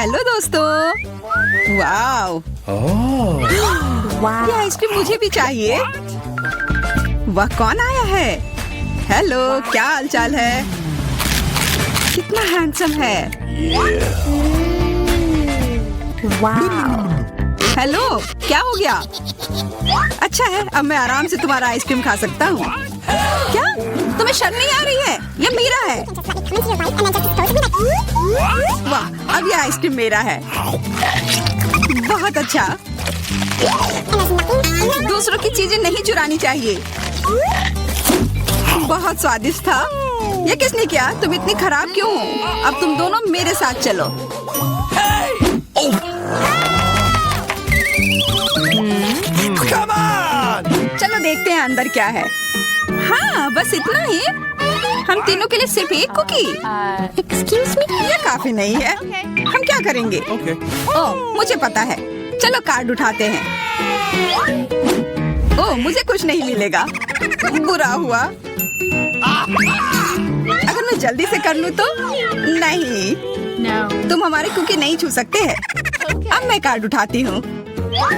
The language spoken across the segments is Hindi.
हेलो दोस्तों। वाओ, ये आइसक्रीम मुझे भी चाहिए। वाह, कौन आया है? हेलो, क्या हालचाल है? कितना हैंडसम है। हेलो, क्या हो गया? अच्छा है, अब मैं आराम से तुम्हारा आइसक्रीम खा सकता हूँ। क्या तुम्हें शर्म नहीं आ रही है? ये मेरा है। वाह, अब ये आइसक्रीम मेरा है। बहुत अच्छा। दूसरों की चीजें नहीं चुरानी चाहिए। बहुत स्वादिष्ट था। ये किसने किया? तुम इतनी खराब क्यों हो? अब तुम दोनों मेरे साथ चलो। चलो देखते हैं अंदर क्या है। हाँ, बस इतना ही। हम तीनों के लिए सिर्फ एक कुकी। एक्सक्यूज मी, ये काफी नहीं है। हम क्या करेंगे? ओह, मुझे पता है। चलो कार्ड उठाते हैं। ओह, मुझे कुछ नहीं मिलेगा। बुरा हुआ। अगर मैं जल्दी से कर लूँ तो? नहीं, तुम हमारे कुकी नहीं छू सकते हैं। अब मैं कार्ड उठाती हूँ।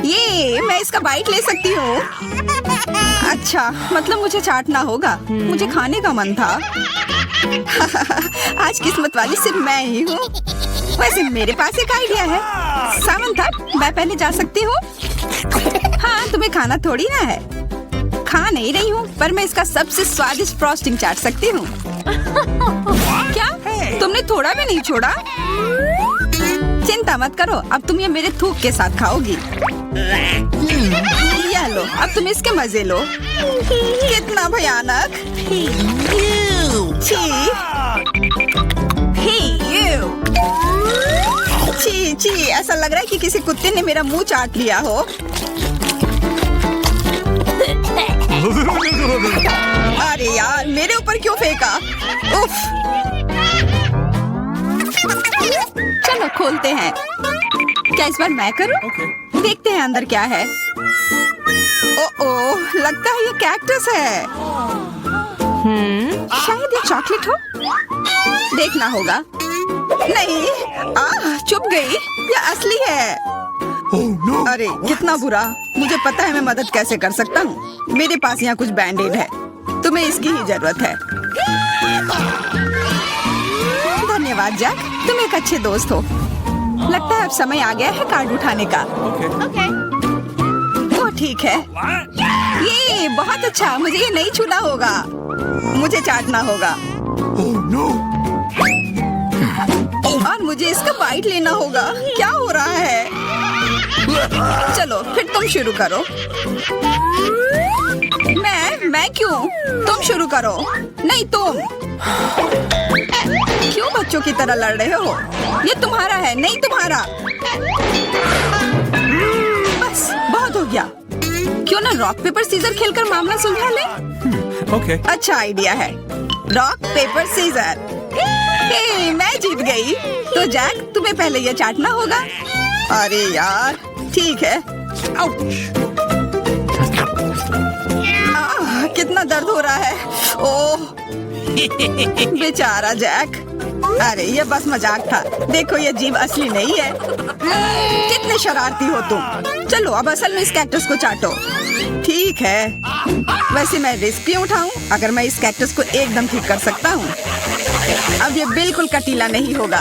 ये मैं इसका बाइट ले सकती हूँ। अच्छा, मतलब मुझे चाटना होगा। मुझे खाने का मन था। आज किस्मत वाली सिर्फ मैं ही हूँ। वैसे मेरे पास एक आइडिया है। सामंथा, मैं पहले जा सकती हूँ? हाँ, तुम्हें खाना थोड़ी ना है। खा नहीं रही हूँ, पर मैं इसका सबसे स्वादिष्ट फ्रॉस्टिंग चाट सकती हूँ। क्या तुमने थोड़ा भी नहीं छोड़ा? चिंता मत करो, अब तुम ये मेरे थूक के साथ खाओगी। ये लो, अब तुम इसके मजे लो। कितना भयानक। छी छी, ऐसा लग रहा है कि किसी कुत्ते ने मेरा मुंह चाट लिया हो। अरे यार, मेरे ऊपर क्यों फेंका? उफ। चलो खोलते हैं। क्या इस बार मैं करूं? देखते हैं अंदर क्या है। ओह, लगता है ये कैक्टस है। शायद ये चॉकलेट हो। देखना होगा। नहीं, चुप गई। ये असली है। अरे कितना बुरा। मुझे पता है मैं मदद कैसे कर सकता हूँ। मेरे पास यहाँ कुछ बैंडेड है। तुम्हें इसकी ही जरूरत है। धन्यवाद जैक, तुम एक अच्छे दोस्त हो। लगता है अब समय आ गया है कार्ड उठाने का। तो ठीक है। ये बहुत अच्छा। मुझे ये नहीं छूना होगा। मुझे चाटना होगा। और मुझे इसका बाइट लेना होगा। क्या हो रहा है? चलो फिर तुम शुरू करो। मैं क्यों? तुम शुरू करो। नहीं, तुम क्यों बच्चों की तरह लड़ रहे हो? ये तुम्हारा है, नहीं तुम्हारा। बस बहुत हो गया। क्यों ना रॉक पेपर सीजर खेलकर मामला सुलझा ले? अच्छा आइडिया है। Rock paper scissor. मैं जीत गई। तो जैक, तुम्हें पहले ये चाटना होगा। अरे यार, ठीक है। कितना दर्द हो रहा है। ओह, बेचारा जैक। अरे ये बस मजाक था। देखो, ये जीव असली नहीं है। कितने शरारती हो तुम। चलो अब असल में इस कैक्टस को चाटो। ठीक है। वैसे मैं रिस्क क्यों उठाऊं? अगर मैं इस कैक्टस को एकदम ठीक कर सकता हूँ। अब ये बिल्कुल कटीला नहीं होगा।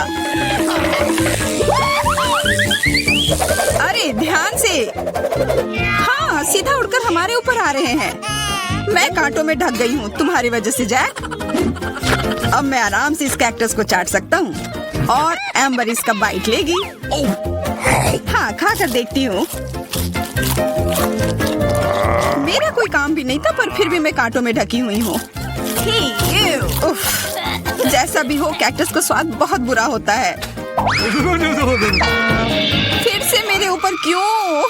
अरे ध्यान से। हाँ, सीधा उड़कर हमारे ऊपर आ रहे हैं। मैं कांटों में ढक गई हूँ तुम्हारी वजह से जैक। अब मैं आराम से इस कैक्टस को चाट सकता हूँ और एम्बर इसका बाइट लेगी। हाँ, खा कर देखती हूँ। मेरा कोई काम भी नहीं था, पर फिर भी मैं कांटों में ढकी हुई हूँ। जैसा भी हो, कैक्टस का स्वाद बहुत बुरा होता है। फिर से मेरे ऊपर क्यों?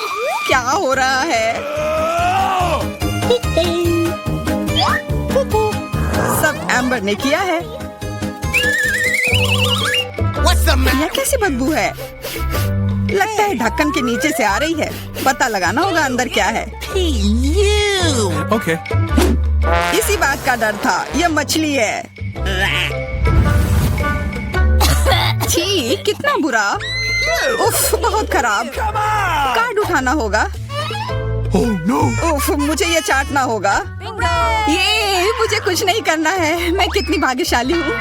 क्या हो रहा है? सब एम्बर ने किया है। यह कैसी बदबू है? लगता है ढक्कन के नीचे से आ रही है। पता लगाना होगा अंदर क्या है। इसी बात का डर था। यह मछली है। छी, कितना बुरा। उफ, बहुत खराब। कार्ड उठाना होगा। उफ, मुझे ये चाटना होगा। ये मुझे कुछ नहीं करना है। मैं कितनी भाग्यशाली हूँ।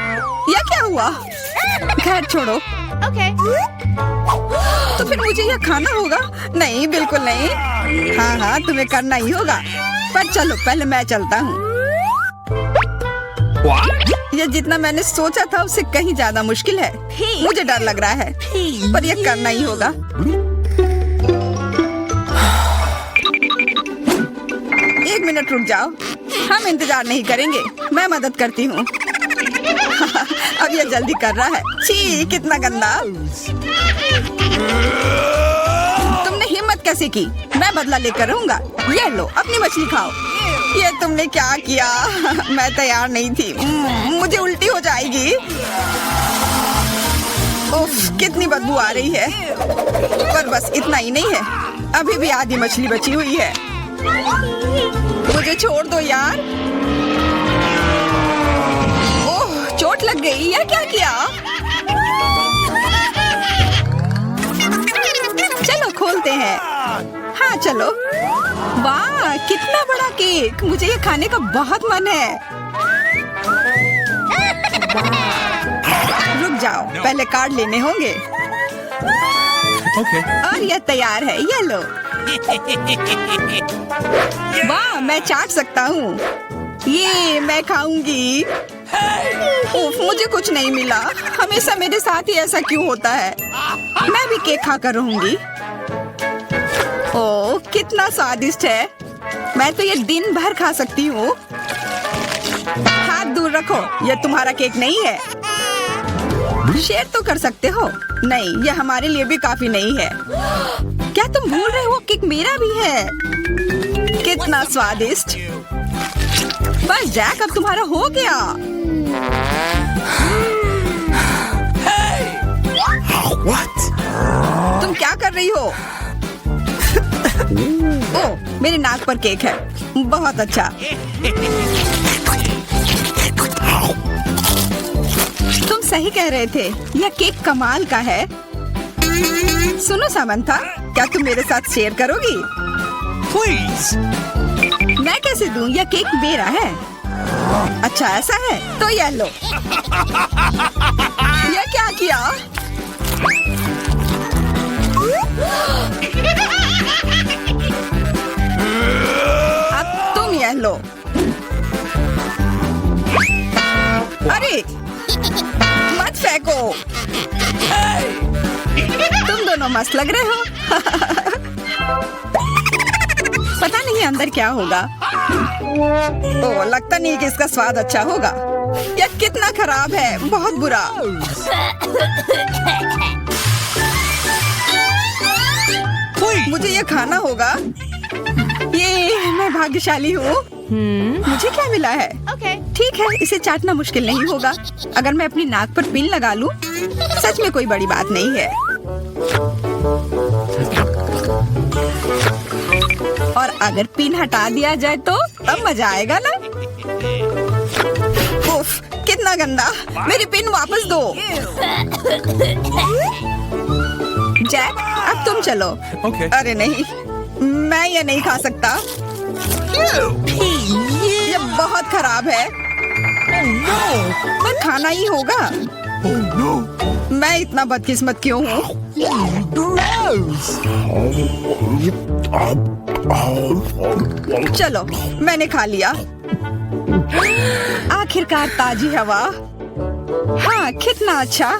यह क्या हुआ? खैर छोड़ो। तो फिर मुझे यह खाना होगा? नहीं, बिल्कुल नहीं। हाँ, तुम्हें करना ही होगा। पर चलो, पहले मैं चलता हूँ। यह जितना मैंने सोचा था उससे कहीं ज्यादा मुश्किल है। मुझे डर लग रहा है, पर यह करना ही होगा। एक मिनट रुक जाओ। हम इंतजार नहीं करेंगे। मैं मदद करती हूँ। अब यह जल्दी कर रहा है। छी, कितना गंदा। तुमने हिम्मत कैसे की? मैं बदला लेकर रहूंगा। ये लो, अपनी मछली खाओ। ये तुमने क्या किया? मैं तैयार नहीं थी। मुझे उल्टी हो जाएगी। उफ, कितनी बदबू आ रही है। पर बस इतना ही नहीं है, अभी भी आधी मछली बची हुई है। मुझे छोड़ दो यार। ओह, चोट लग गई। यह क्या किया? चलो खोलते हैं। हाँ चलो। वाह, कितना बड़ा केक। मुझे ये खाने का बहुत मन है। रुक जाओ, पहले कार्ड लेने होंगे। और यह तैयार है। ये लो। वाह, मैं चाट सकता हूँ। ये मैं खाऊंगी। उफ, मुझे कुछ नहीं मिला। हमेशा मेरे साथ ही ऐसा क्यों होता है? मैं भी केक खाकर रहूंगी। ओह, कितना स्वादिष्ट है। मैं तो ये दिन भर खा सकती हूँ। हाथ दूर रखो, यह तुम्हारा केक नहीं है। शेयर तो कर सकते हो। नहीं, यह हमारे लिए भी काफी नहीं है। क्या तुम भूल रहे हो? केक मेरा भी है। कितना स्वादिष्ट। बस जैक, अब तुम्हारा हो गया। तुम क्या कर रही हो? ओह, मेरे नाक पर केक है। बहुत अच्छा। तुम सही कह रहे थे, यह केक कमाल का है। सुनो सामंथा, क्या तुम मेरे साथ शेयर करोगी? प्लीज। मैं कैसे दूं? यह केक मेरा है। अच्छा ऐसा है, तो यह लो। यह क्या किया? अब तुम यह लो। अरे मत फेंको। तुम दोनों मस्त लग रहे हो। पता नहीं अंदर क्या होगा। ओह, लगता नहीं कि इसका स्वाद अच्छा होगा। यह कितना खराब है, बहुत बुरा। मुझे ये खाना होगा। ये मैं भाग्यशाली हूँ। मुझे क्या मिला है? ठीक है, इसे चाटना मुश्किल नहीं होगा। अगर मैं अपनी नाक पर पिन लगा लूं, सच में कोई बड़ी बात नहीं है। और अगर पिन हटा दिया जाए तो तब मजा आएगा ना? उफ, कितना गंदा। मेरी पिन वापस दो। जैक, अब तुम चलो। अरे नहीं, मैं ये नहीं खा सकता। ये बहुत खराब है। पर खाना ही होगा। मैं इतना बदकिस्मत क्यों हूँ? चलो, मैंने खा लिया। आखिरकार ताजी हवा। हाँ, कितना अच्छा।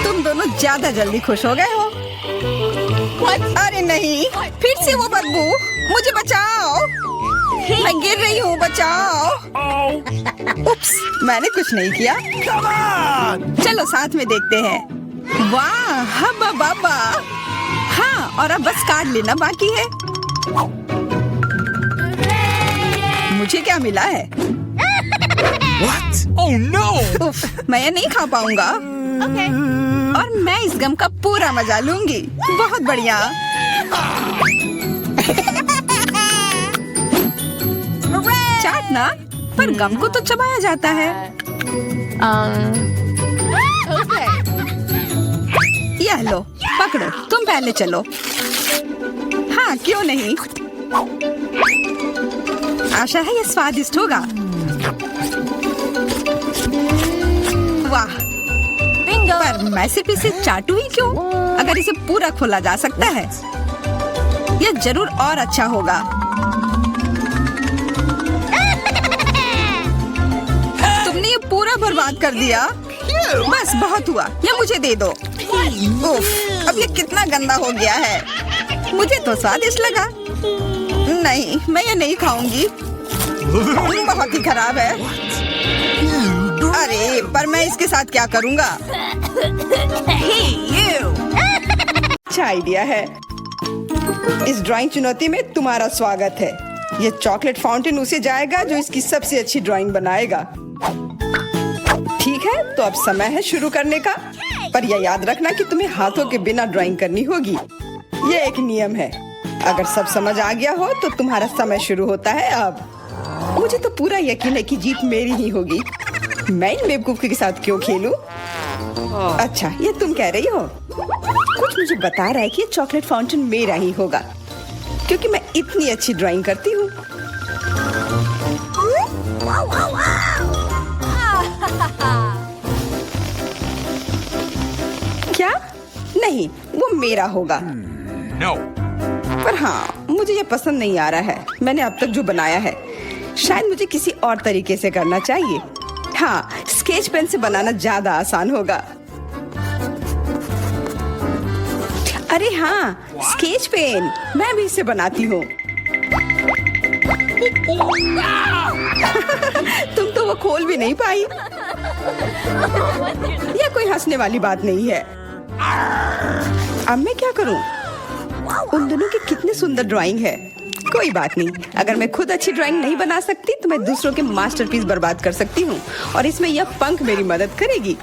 तुम दोनों ज्यादा जल्दी खुश हो गए हो। अरे नहीं, फिर से वो बदबू। मुझे बचाओ, मैं गिर रही हूँ। बचाओ। उप्स, मैंने कुछ नहीं किया। चलो साथ में देखते हैं। वाह, हब्बा बाबा। हाँ, और अब बस कार्ड लेना बाकी है। मुझे क्या मिला है? What? Oh no! उफ, मैं ये नहीं खा पाऊंगा। और मैं इस गम का पूरा मजा लूंगी। बहुत बढ़िया। चाटना, पर गम को तो चबाया जाता है। पकड़ो, तुम पहले चलो। हाँ, क्यों नहीं। आशा है ये स्वादिष्ट होगा। वाह, पर मैं सिर्फ इसे चाटू ही क्यों? अगर इसे पूरा खोला जा सकता है, यह जरूर और अच्छा होगा। तुमने ये पूरा बर्बाद कर दिया। बस बहुत हुआ, ये मुझे दे दो। उफ, अब ये कितना गंदा हो गया है। मुझे तो स्वादिष्ट लगा। नहीं, मैं ये नहीं खाऊंगी। बहुत ही खराब है। अरे, पर मैं इसके साथ क्या करूंगा? अच्छा आइडिया है। इस ड्राइंग चुनौती में तुम्हारा स्वागत है। ये चॉकलेट फाउंटेन उसे जाएगा जो इसकी सबसे अच्छी ड्राइंग बनाएगा। ठीक है, तो अब समय है शुरू करने का। पर यह याद रखना कि तुम्हें हाथों के बिना ड्राइंग करनी होगी। ये एक नियम है। अगर सब समझ आ गया हो तो तुम्हारा समय शुरू होता है अब। मुझे तो पूरा यकीन है कि जीत मेरी ही होगी। मैं इन बेवकूफ के साथ क्यों खेलूं? अच्छा, ये तुम कह रही हो? कुछ मुझे बता रहा है कि ये चॉकलेट फाउंटेन मेरा ही होगा, क्योंकि मैं इतनी अच्छी ड्राइंग करती हूँ। क्या? नहीं, वो मेरा होगा। No. पर हाँ, मुझे ये पसंद नहीं आ रहा है। मैंने अब तक जो बनाया है, शायद मुझे किसी और तरीके से करना चाहिए। हाँ, स्केच पेन से बनाना ज्यादा आसान होगा। अरे हाँ, स्केच पेन, मैं भी इसे बनाती हूँ। तुम तो वो खोल भी नहीं पाई। यह कोई हंसने वाली बात नहीं है। अब मैं क्या करूं? उन दोनों की कितनी सुंदर ड्राइंग है। कोई बात नहीं, अगर मैं खुद अच्छी ड्राइंग नहीं बना सकती तो मैं दूसरों के मास्टरपीस बर्बाद कर सकती हूँ, और इसमें यह पंख मेरी मदद करेगी।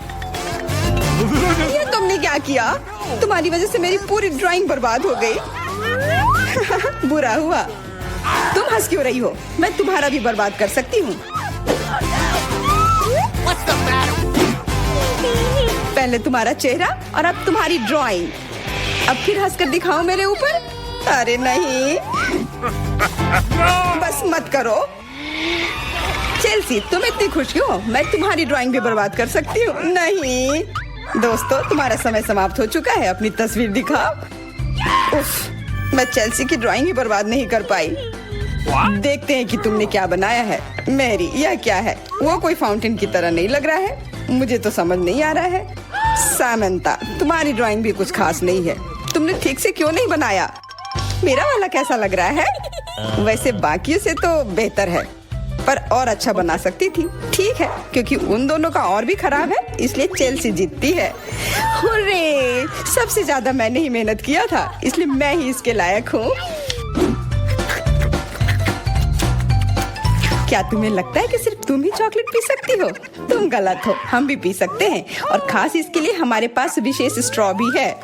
ये तुमने क्या किया? तुम्हारी वजह से मेरी पूरी ड्राइंग बर्बाद हो गई। बुरा हुआ। तुम हंस क्यों रही हो? मैं तुम्हारा भी बर्बाद कर सकती हूँ। पहले तुम्हारा चेहरा और अब तुम्हारी ड्राइंग। अब फिर हंसकर दिखाओ मेरे ऊपर। अरे नहीं, बस मत करो। चेल्सी, तुम इतनी खुश क्यों? मैं तुम्हारी ड्राइंग भी बर्बाद कर सकती हूँ। नहीं दोस्तों, तुम्हारा समय समाप्त हो चुका है। अपनी तस्वीर दिखाओ। उफ, मैं चेल्सी की ड्राइंग ही बर्बाद नहीं कर पाई। देखते हैं कि तुमने क्या बनाया है। मैरी, यह क्या है? वो कोई फाउंटेन की तरह नहीं लग रहा है। मुझे तो समझ नहीं आ रहा है। सामंता, तुम्हारी ड्राइंग भी कुछ खास नहीं है। तुमने ठीक से क्यों नहीं बनाया? मेरा वाला कैसा लग रहा है? वैसे बाकियों से तो बेहतर है, पर और अच्छा बना सकती थी। ठीक है, क्योंकि उन दोनों का और भी खराब है, इसलिए चेल्सी जीतती है। हुर्रे! सबसे ज्यादा मैंने ही मेहनत किया था, इसलिए मैं ही इसके लायक हूँ। क्या तुम्हें लगता है कि सिर्फ तुम ही चॉकलेट पी सकती हो? तुम गलत हो, हम भी पी सकते हैं, और खास इसके लिए हमारे पास विशेष स्ट्रॉ भी है।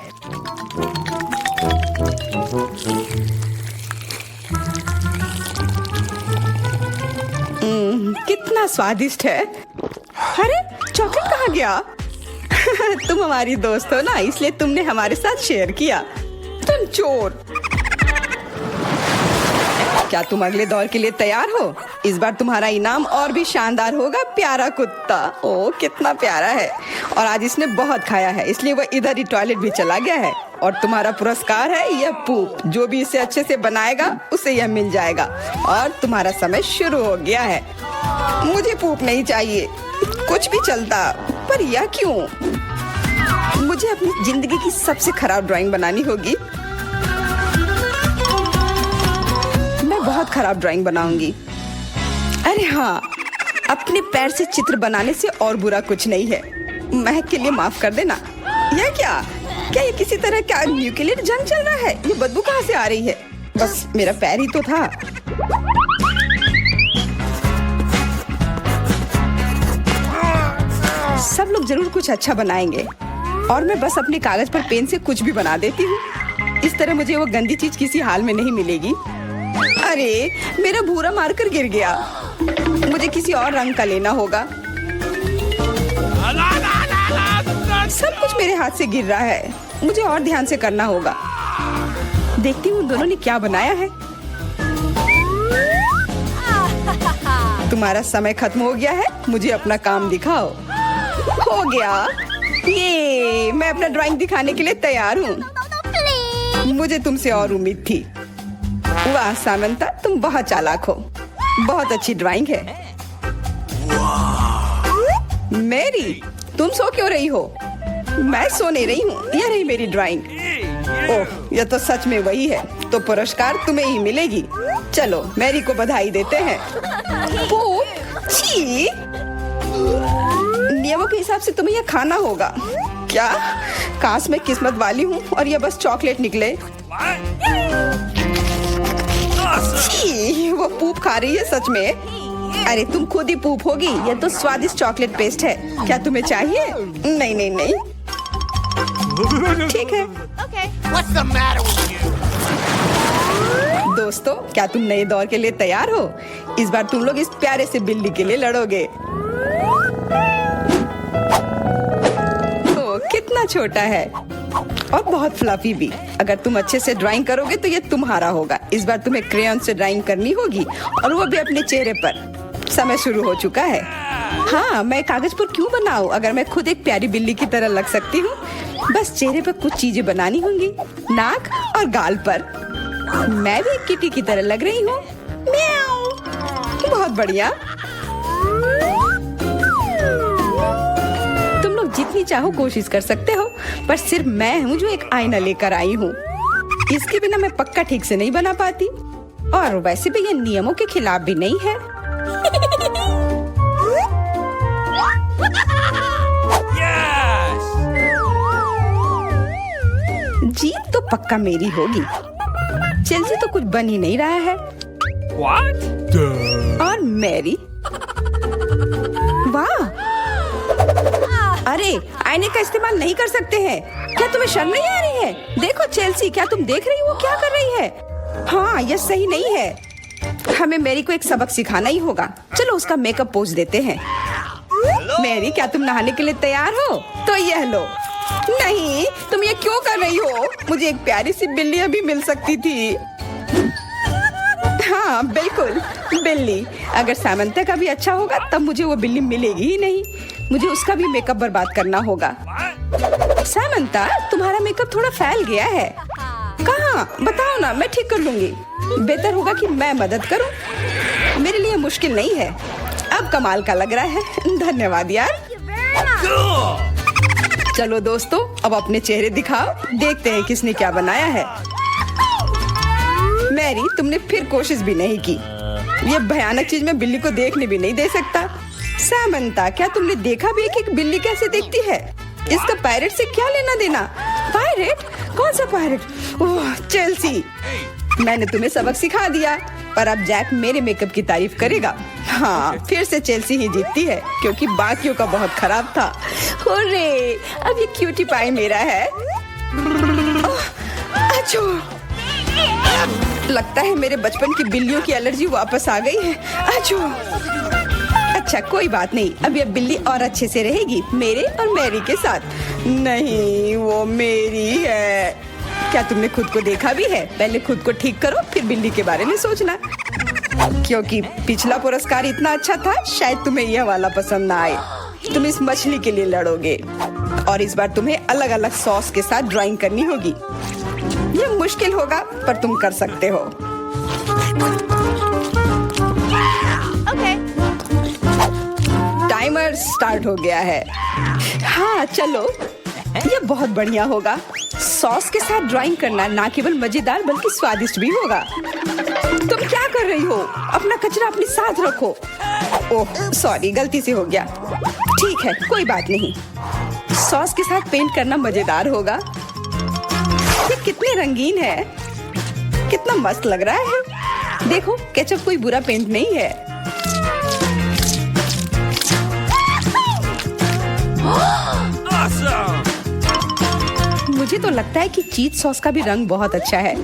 कितना स्वादिष्ट है। अरे, चॉकलेट कहाँ गया? तुम हमारी दोस्त हो ना, इसलिए तुमने हमारे साथ शेयर किया। तुम चोर। क्या तुम अगले दौर के लिए तैयार हो? इस बार तुम्हारा इनाम और भी शानदार होगा। प्यारा कुत्ता। ओ, कितना प्यारा है। और आज इसने बहुत खाया है, इसलिए वह इधर ही टॉयलेट भी चला गया है। और तुम्हारा पुरस्कार है यह पूप। जो भी इसे अच्छे से बनाएगा उसे यह मिल जाएगा। और तुम्हारा समय शुरू हो गया है। मुझे पूप नहीं चाहिए, कुछ भी चलता, पर यह क्यों? मुझे अपनी जिंदगी की सबसे खराब ड्राइंग बनानी होगी। मैं बहुत खराब ड्राइंग बनाऊंगी। अरे हाँ, अपने पैर से चित्र बनाने से और बुरा कुछ नहीं है। महक के लिए माफ कर देना। यह क्या? क्या ये किसी तरह का न्यूक्लियर जंग चल रहा है? ये बदबू कहाँ से आ रही है? बस मेरा पैर ही तो था। सब लोग जरूर कुछ अच्छा बनाएंगे, और मैं बस अपने कागज पर पेन से कुछ भी बना देती हूँ। इस तरह मुझे वो गंदी चीज किसी हाल में नहीं मिलेगी। अरे, मेरा भूरा मार्कर गिर गया। मुझे किसी और रंग का लेना होगा। सब कुछ मेरे हाथ से गिर रहा है। मुझे और ध्यान से करना होगा। देखती हूँ दोनों ने क्या बनाया है। तुम्हारा समय खत्म हो गया है, मुझे अपना काम दिखाओ। हो गया, ये मैं अपना ड्राइंग दिखाने के लिए तैयार हूँ। मुझे तुमसे और उम्मीद थी। वाह सामंता, तुम बहुत चालाक हो। बहुत अच्छी ड्राइंग है। मेरी, तुम सो क्यों रही हो? मैं सो नहीं रही हूँ, यह रही मेरी ड्राइंग। ओह, यह तो सच में वही है। तो पुरस्कार तुम्हें ही मिलेगी। चलो मैरी को बधाई देते हैं। छी! नियमों के हिसाब से तुम्हें यह खाना होगा। क्या? काश मैं किस्मत वाली हूँ और यह बस चॉकलेट निकले। छी! वो पूप खा रही है सच में। अरे तुम खुद ही पूप होगी। यह तो स्वादिष्ट चॉकलेट पेस्ट है। क्या तुम्हें चाहिए? नहीं नहीं नहीं, ठीक है। What's the matter with you? दोस्तों, क्या तुम नए दौर के लिए तैयार हो? इस बार तुम लोग इस प्यारे से बिल्ली के लिए लड़ोगे। ओ, कितना छोटा है और बहुत फ्लफी भी। अगर तुम अच्छे से ड्राइंग करोगे तो ये तुम्हारा होगा। इस बार तुम्हें क्रेयॉन से ड्राइंग करनी होगी और वो भी अपने चेहरे पर। समय शुरू हो चुका है। हाँ, मैं कागज पर क्यों बनाऊं अगर मैं खुद एक प्यारी बिल्ली की तरह लग सकती हूँ। बस चेहरे पर कुछ चीजें बनानी होंगी, नाक और गाल पर। मैं भी एक किटी की तरह लग रही हूँ। म्याऊ। बहुत बढ़िया। तुम लोग जितनी चाहो कोशिश कर सकते हो, पर सिर्फ मैं हूँ जो एक आईना लेकर आई हूँ। इसके बिना मैं पक्का ठीक से नहीं बना पाती, और वैसे भी ये नियमों के खिलाफ भी नहीं है। जीत तो पक्का मेरी होगी। चेल्सी तो कुछ बन ही नहीं रहा है। What? और मैरी, वाह! अरे, आईने का इस्तेमाल नहीं कर सकते हैं। क्या तुम्हें शर्म नहीं आ रही है? देखो चेल्सी, क्या तुम देख रही हो वो क्या कर रही है? हाँ, यह सही नहीं है। हमें मैरी को एक सबक सिखाना ही होगा। चलो उसका मेकअप पोज देते हैं। मैरी, क्या तुम नहाने के लिए तैयार हो? तो यह लो। नहीं, तुम ये क्यों कर रही हो? मुझे एक प्यारी सी बिल्ली अभी मिल सकती थी। हाँ बिल्कुल, बिल्ली। अगर सामंता का भी अच्छा होगा तब मुझे वो बिल्ली मिलेगी ही नहीं। मुझे उसका भी मेकअप बर्बाद करना होगा। सामंता, तुम्हारा मेकअप थोड़ा फैल गया है। कहाँ? बताओ ना, मैं ठीक कर लूंगी। बेहतर होगा कि मैं मदद करूं। मेरे लिए मुश्किल नहीं है। अब कमाल का लग रहा है। धन्यवाद यार। चलो दोस्तों, अब अपने चेहरे दिखाओ। देखते हैं किसने क्या बनाया है। मैरी, तुमने फिर कोशिश भी नहीं की। ये भयानक चीज मैं बिल्ली को देखने भी नहीं दे सकता। सामंता, क्या तुमने देखा भी कि एक बिल्ली कैसे देखती है? इसका पायरेट से क्या लेना देना? पायरेट? कौन सा पायरेट? ओह चेल्सी, मैंने तुम्हें सबक सिखा दिया, पर अब जैक मेरे मेकअप की तारीफ करेगा। हाँ, फिर से चेल्सी ही जीतती है क्योंकि बाकियों का बहुत खराब था। हुर्रे, अब ये क्यूटी पाई मेरा है। अच्छो, लगता है मेरे बचपन की बिल्लियों की एलर्जी वापस आ गई है। अच्छो। अच्छा कोई बात नहीं, अब यह बिल्ली और अच्छे से रहेगी मेरे और मैरी के साथ। नहीं, वो मेरी है। क्या तुमने खुद को देखा भी है? पहले खुद को ठीक करो, फिर बिल्ली के बारे में सोचना। क्योंकि पिछला पुरस्कार इतना अच्छा था, शायद तुम्हें यह वाला पसंद ना आए। तुम इस मछली के लिए लड़ोगे और इस बार तुम्हें अलग अलग सॉस के साथ ड्राइंग करनी होगी। यह मुश्किल होगा, पर तुम कर सकते हो। टाइमर स्टार्ट हो गया है। हाँ चलो, यह बहुत बढ़िया होगा। सॉस के साथ ड्राइंग करना ना केवल मजेदार बल्कि स्वादिष्ट भी होगा। तुम क्या कर रही हो? अपना कचरा अपने साथ रखो। ओह सॉरी, गलती से हो गया। ठीक है, कोई बात नहीं। सॉस के साथ पेंट करना मजेदार होगा। ये कितने रंगीन है, कितना मस्त लग रहा है। देखो, केचप कोई बुरा पेंट नहीं है। Awesome! मुझे तो लगता है कि चीज सॉस का भी रंग बहुत अच्छा है,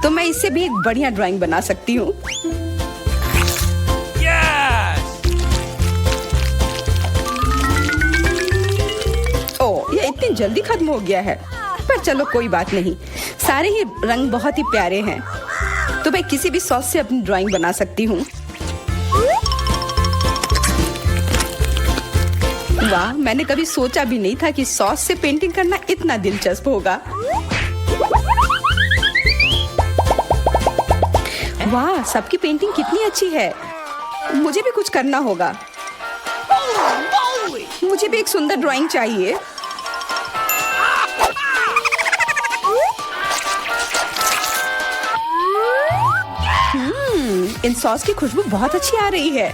तो मैं इससे भी एक बढ़िया ड्राइंग बना सकती हूँ। Yes! ओह, ये इतनी जल्दी खत्म हो गया है, पर चलो कोई बात नहीं, सारे ही रंग बहुत ही प्यारे हैं, तो मैं किसी भी सॉस से अपनी ड्राइंग बना सकती हूँ। वाह, मैंने कभी सोचा भी नहीं था कि सॉस से पेंटिंग करना इतना दिलचस्प होगा। वाह, सबकी पेंटिंग कितनी अच्छी है। मुझे भी कुछ करना होगा। मुझे भी एक सुंदर ड्राइंग चाहिए। इन सॉस की खुशबू बहुत अच्छी आ रही है,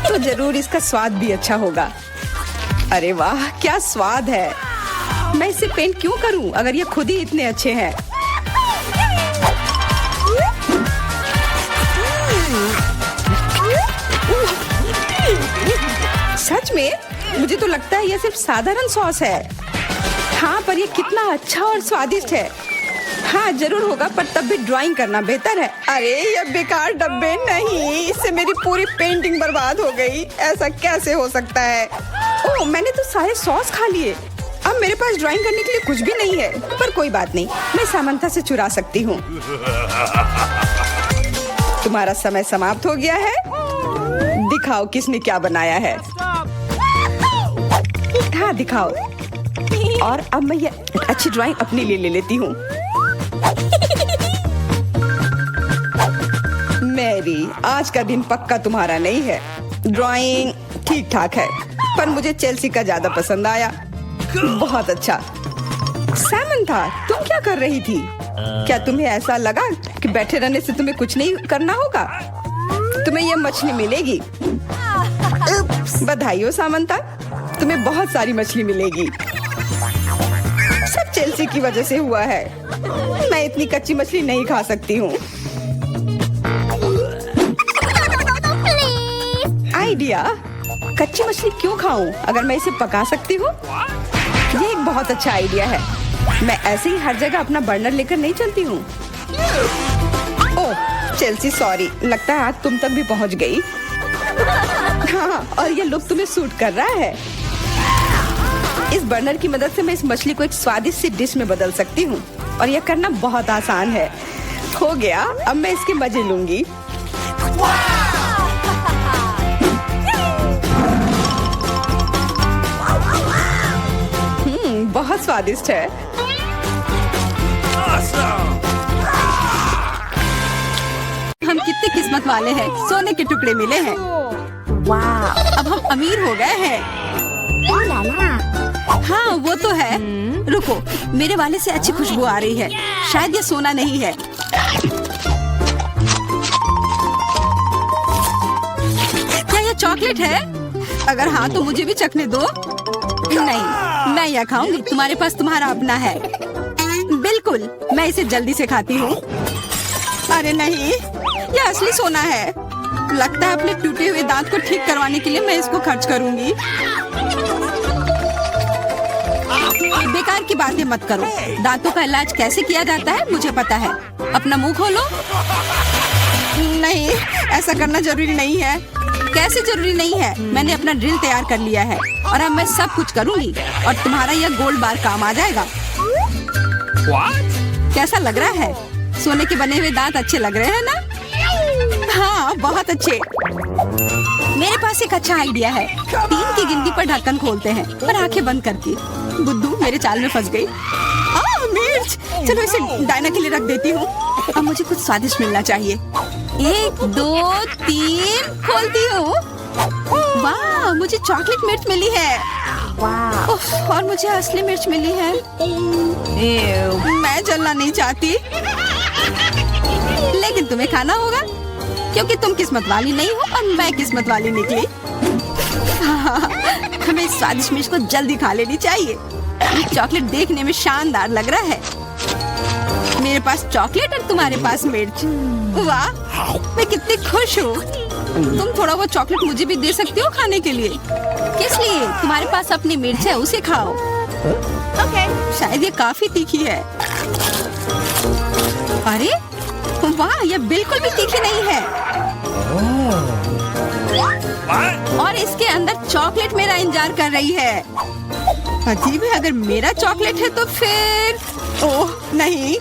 तो जरूर इसका स्वाद भी अच्छा होगा। अरे वाह, क्या स्वाद है। मैं इसे पेंट क्यों करूं अगर ये खुद ही इतने अच्छे हैं। सच में मुझे तो लगता है ये सिर्फ साधारण सॉस है। हाँ, पर ये कितना अच्छा और स्वादिष्ट है। हाँ जरूर होगा, पर तब भी ड्राइंग करना बेहतर है। अरे ये बेकार डब्बे, नहीं, इससे मेरी पूरी पेंटिंग बर्बाद हो गई। ऐसा कैसे हो सकता है। ओह, मैंने तो सारे सॉस खा लिए। अब मेरे पास ड्राइंग करने के लिए कुछ भी नहीं है, पर कोई बात नहीं, मैं सामंथा से चुरा सकती हूँ। तुम्हारा समय समाप्त हो गया है। दिखाओ किसने क्या बनाया है। हाँ दिखाओ। और अब मैं ये अच्छी ड्राइंग अपने लिए ले लेती हूँ। मैरी, आज का दिन पक्का तुम्हारा नहीं है। ड्राइंग ठीक ठाक है, पर मुझे चेल्सी का ज्यादा पसंद आया। बहुत अच्छा। सामंथा, तुम क्या कर रही थी? क्या तुम्हें ऐसा लगा कि बैठे रहने से तुम्हें कुछ नहीं करना होगा? तुम्हें ये मछली मिलेगी। बधाई हो सामंथा, तुम्हें बहुत सारी मछली मिलेगी। सब चेल्सी की वजह से हुआ है। मैं इतनी कच्ची मछली नहीं खा सकती हूँ। आइडिया, कच्ची मछली क्यों खाऊं अगर मैं इसे पका सकती हूँ? ये एक बहुत अच्छा आइडिया है। मैं ऐसे ही हर जगह अपना बर्नर लेकर नहीं चलती हूँ। ओह चेल्सी, सॉरी, लगता है आज तुम तक भी पहुँच गई। हाँ, और ये लुक तुम्हें सूट कर रहा है। इस बर्नर की मदद से मैं इस मछली को एक स्वादिष्ट सी डिश में बदल सकती हूँ, और यह करना बहुत आसान है। हो गया, अब मैं इसके मजे लूंगी। बहुत स्वादिष्ट है। हम कितने किस्मत वाले हैं, सोने के टुकड़े मिले हैं। वाह, अब हम अमीर हो गए हैं। हाँ वो तो है। रुको, मेरे वाले से अच्छी खुशबू आ रही है। शायद ये सोना नहीं है। क्या ये चॉकलेट है? अगर हाँ तो मुझे भी चखने दो। नहीं, मैं यह खाऊंगी। तुम्हारे पास तुम्हारा अपना है। बिल्कुल, मैं इसे जल्दी से खाती हूँ। अरे नहीं, यह असली सोना है। लगता है अपने टूटे हुए दांत को ठीक करवाने के लिए मैं इसको खर्च करूंगी। बेकार की बातें मत करो। दांतों का इलाज कैसे किया जाता है मुझे पता है। अपना मुंह खोलो। नहीं, ऐसा करना जरूरी नहीं है। कैसे जरूरी नहीं है? मैंने अपना ड्रिल तैयार कर लिया है और अब मैं सब कुछ करूंगी और तुम्हारा यह गोल्ड बार काम आ जाएगा। What? कैसा लग रहा है? सोने के बने हुए दांत अच्छे लग रहे हैं ना? हाँ, बहुत अच्छे। मेरे पास एक अच्छा आइडिया है। 3 की गिनती पर ढक्कन खोलते हैं, पर आंखें बंद करके। बुद्धू मेरे चाल में फंस गई। मिर्च, चलो इसे डायना के लिए रख देती हूँ। अब मुझे कुछ स्वादिष्ट मिलना चाहिए। 1 2 3 खोलती हूँ। वाह, मुझे चॉकलेट मिर्च मिली है। वाह, और मुझे असली मिर्च मिली है। मैं जलना नहीं चाहती, लेकिन तुम्हें खाना होगा क्योंकि तुम किस्मत वाली नहीं हो और मैं किस्मत वाली निकली। हमें इस स्वादिष्ट मिर्च को जल्दी खा लेनी चाहिए। ये चॉकलेट देखने में शानदार लग रहा है। मेरे पास चॉकलेट और तुम्हारे पास मिर्च। वाह, मैं कितनी खुश हूँ। तुम थोड़ा वो चॉकलेट मुझे भी दे सकती हो खाने के लिए। किस लिए? तुम्हारे पास अपनी मिर्च है, उसे खाओ। शायद ये काफी तीखी है। अरे वाह, यह बिल्कुल भी तीखी नहीं है। और इसके अंदर चॉकलेट मेरा इंतजार कर रही है। अजीब है, अगर मेरा चॉकलेट है तो फिर ओह नहीं,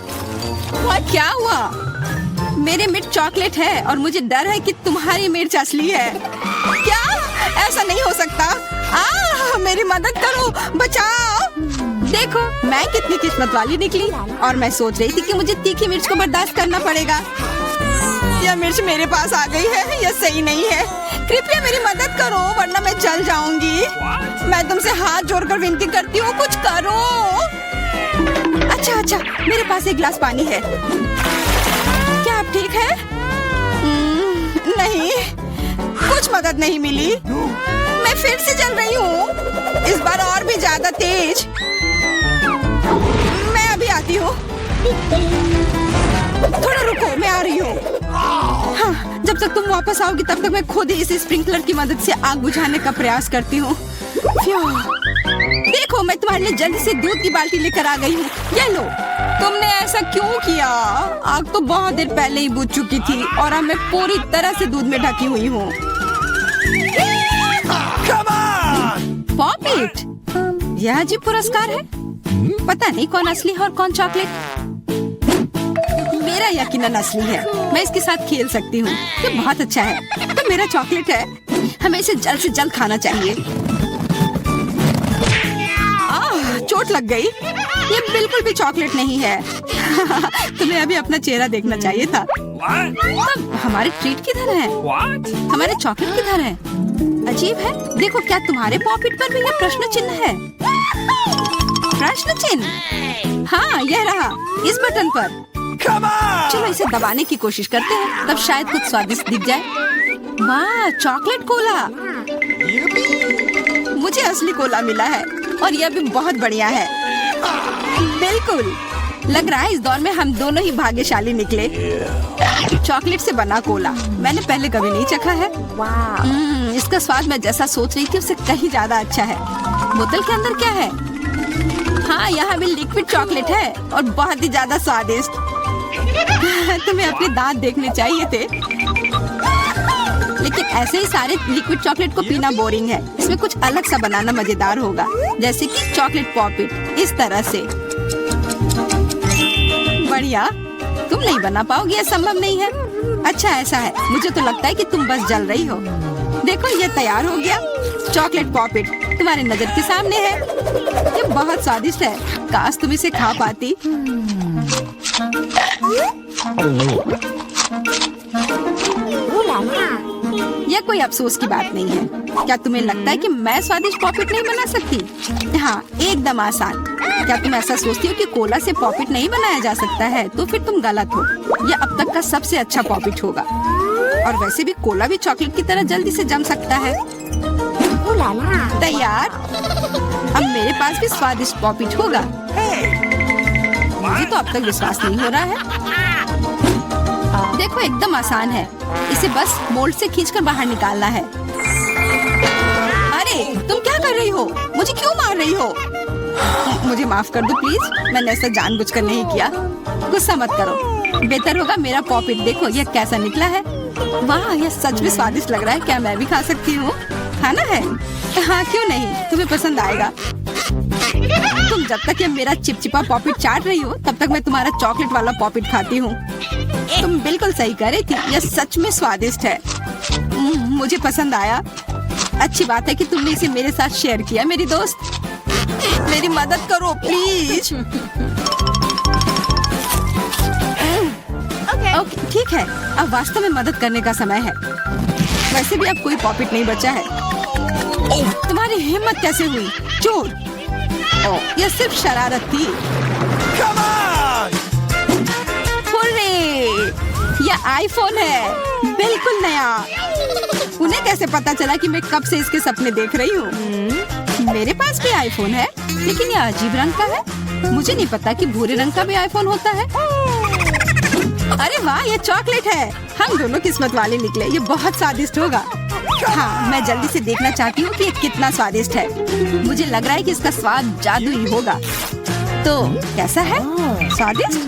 क्या हुआ? मेरे मिर्च चॉकलेट है और मुझे डर है कि तुम्हारी मिर्च असली है। क्या? ऐसा नहीं हो सकता। मेरी मदद करो, बचाओ। देखो मैं कितनी किस्मत वाली निकली, और मैं सोच रही थी कि मुझे तीखी मिर्च को बर्दाश्त करना पड़ेगा। यह मिर्च मेरे पास आ गई है, यह सही नहीं है। कृपया मेरी मदद करो वरना मैं जल जाऊंगी। मैं तुमसे हाथ जोड़कर विनती करती हूँ, कुछ करो। अच्छा, मेरे पास एक गिलास पानी है। क्या आप ठीक है? नहीं, कुछ मदद नहीं मिली। मैं फिर से जल रही हूँ, इस बार और भी ज्यादा तेज। मैं अभी आती हूँ, थोड़ा रुको, मैं आ रही हूँ। हाँ, जब तक तुम वापस आओगी तब तक मैं खुद ही इस स्प्रिंकलर की मदद से आग बुझाने का प्रयास करती हूँ। देखो मैं तुम्हारे लिए जल्दी से दूध की बाल्टी लेकर आ गई हूँ। ये लो। तुमने ऐसा क्यों किया? आग तो बहुत देर पहले ही बुझ चुकी थी और अब मैं पूरी तरह से दूध में ढकी हुई हूँ। पॉपिट, यह अजीब पुरस्कार है। पता नहीं कौन असली है और कौन चॉकलेट। मेरा यकीनन असली है, मैं इसके साथ खेल सकती हूँ। ये बहुत अच्छा है। तो मेरा चॉकलेट है, हमें इसे जल्द से जल्द खाना चाहिए। चोट लग गई। ये बिल्कुल भी चॉकलेट नहीं है। तुम्हें अभी अपना चेहरा देखना चाहिए था। तब हमारे ट्रीट किधर है? हमारे चॉकलेट किधर है? अजीब है। देखो क्या तुम्हारे पॉकेट पर भी यह प्रश्न चिन्ह है? प्रश्न चिन्ह? हाँ, यह रहा इस बटन पर। चलो इसे दबाने की कोशिश करते हैं, तब शायद कुछ स्वादिष्ट दिख जाए। वाह, चॉकलेट कोला। मुझे असली कोला मिला है और यह भी बहुत बढ़िया है। बिल्कुल, लग रहा है इस दौर में हम दोनों ही भाग्यशाली निकले। चॉकलेट से बना कोला मैंने पहले कभी नहीं चखा है। इसका स्वाद मैं जैसा सोच रही थी उससे कहीं ज्यादा अच्छा है। बोतल के अंदर क्या है? हाँ, यहाँ भी लिक्विड चॉकलेट है और बहुत ही ज्यादा स्वादिष्ट। तुम्हें अपने दांत देखने चाहिए थे। लेकिन ऐसे ही सारे लिक्विड चॉकलेट को पीना बोरिंग है। इसमें कुछ अलग सा बनाना मजेदार होगा, जैसे कि चॉकलेट पॉपिट इस तरह से। बढ़िया। तुम नहीं बना पाओगी, यह संभव नहीं है। अच्छा ऐसा है, मुझे तो लगता है कि तुम बस जल रही हो। देखो ये तैयार हो गया। चॉकलेट पॉपिट तुम्हारी नजर के सामने है। ये बहुत स्वादिष्ट है, काश तुम इसे खा पाती। यह कोई अफसोस की बात नहीं है। क्या तुम्हें लगता है कि मैं स्वादिष्ट पॉपिट नहीं बना सकती? हाँ, एकदम आसान। क्या तुम ऐसा सोचती हो कि कोला से पॉपिट नहीं बनाया जा सकता है? तो फिर तुम गलत हो। यह अब तक का सबसे अच्छा पॉपिट होगा। और वैसे भी कोला भी चॉकलेट की तरह जल्दी से जम सकता है। तैयार? अब मेरे पास भी स्वादिष्ट पॉपिट होगा। मुझे तो अब तक विश्वास नहीं हो रहा है। देखो एकदम आसान है, इसे बस मोल्ड से खींचकर बाहर निकालना है। अरे तुम क्या कर रही हो? मुझे क्यों मार रही हो? मुझे माफ कर दो प्लीज, मैंने ऐसा जानबूझकर नहीं किया। गुस्सा मत करो। बेहतर होगा मेरा पॉपिट देखो यह कैसा निकला है। वाह, यह सच में स्वादिष्ट लग रहा है। क्या मैं भी खा सकती हूँ? खाना है? हाँ क्यों नहीं, तुम्हें पसंद आएगा। तुम जब तक ये मेरा चिपचिपा पॉपिट चाट रही हो तब तक मैं तुम्हारा चॉकलेट वाला पॉपिट खाती हूँ। तुम बिल्कुल सही कह रही थी, यह सच में स्वादिष्ट है। मुझे पसंद आया। अच्छी बात है कि तुमने इसे मेरे साथ शेयर किया मेरी दोस्त। मेरी मदद करो प्लीज। ओके ठीक है, अब वास्तव में मदद करने का समय है। वैसे भी अब कोई पॉपिट नहीं बचा है। तुम्हारी हिम्मत कैसे हुई? चोर! यह सिर्फ शरारत थी। यह आईफोन है, बिल्कुल नया। उन्हें कैसे पता चला कि मैं कब से इसके सपने देख रही हूँ? मेरे पास भी आईफोन है, लेकिन यह अजीब रंग का है। मुझे नहीं पता कि भूरे रंग का भी आईफोन होता है। अरे वाह, ये चॉकलेट है। हम दोनों किस्मत वाले निकले। ये बहुत स्वादिष्ट होगा। हाँ, मैं जल्दी से देखना चाहती हूँ कि ये कितना स्वादिष्ट है। मुझे लग रहा है कि इसका स्वाद जादुई होगा। तो कैसा है? स्वादिष्ट?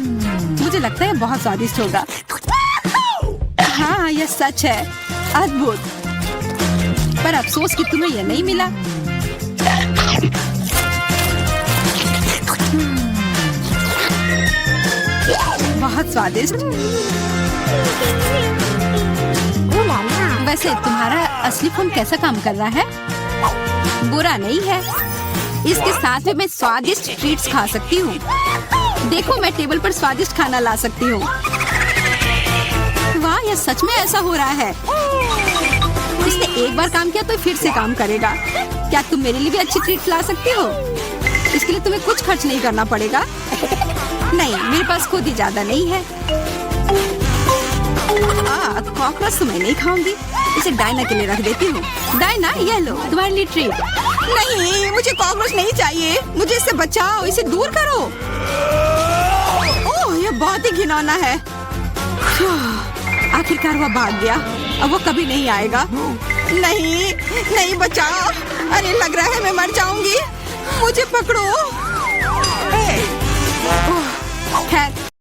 मुझे लगता है बहुत स्वादिष्ट होगा। हाँ, यह सच है। अद्भुत। पर अफसोस कि तुम्हें यह नहीं मिला। बहुत स्वादिष्ट। वैसे तुम्हारा असली फोन कैसा काम कर रहा है? बुरा नहीं है। इसके साथ में मैं स्वादिष्ट ट्रीट्स खा सकती हूँ। देखो, मैं टेबल पर स्वादिष्ट खाना ला सकती हूँ। वाह, यह सच में ऐसा हो रहा है। इसने एक बार काम किया तो फिर से काम करेगा। क्या तुम मेरे लिए भी अच्छी ट्रीट ला सकती हो? इसके लिए तुम्हें कुछ खर्च नहीं करना पड़ेगा। नहीं, मेरे पास खुद ही ज्यादा नहीं है। कॉकरोच तो मैं नहीं खाऊंगी। इसे डायना के लिए रख देती हूँ। डायना, ये लो तुम्हारे लिए ट्रीट। नहीं, मुझे कॉकरोच नहीं चाहिए। मुझे इससे बचाओ, इसे दूर करो। ओह, ये बहुत ही घिनौना है। आखिरकार वह भाग गया। अब वो कभी नहीं आएगा। नहीं, नहीं, बचाओ। अरे, लग रहा है मैं मर जाऊंगी। मुझे पकड़ो।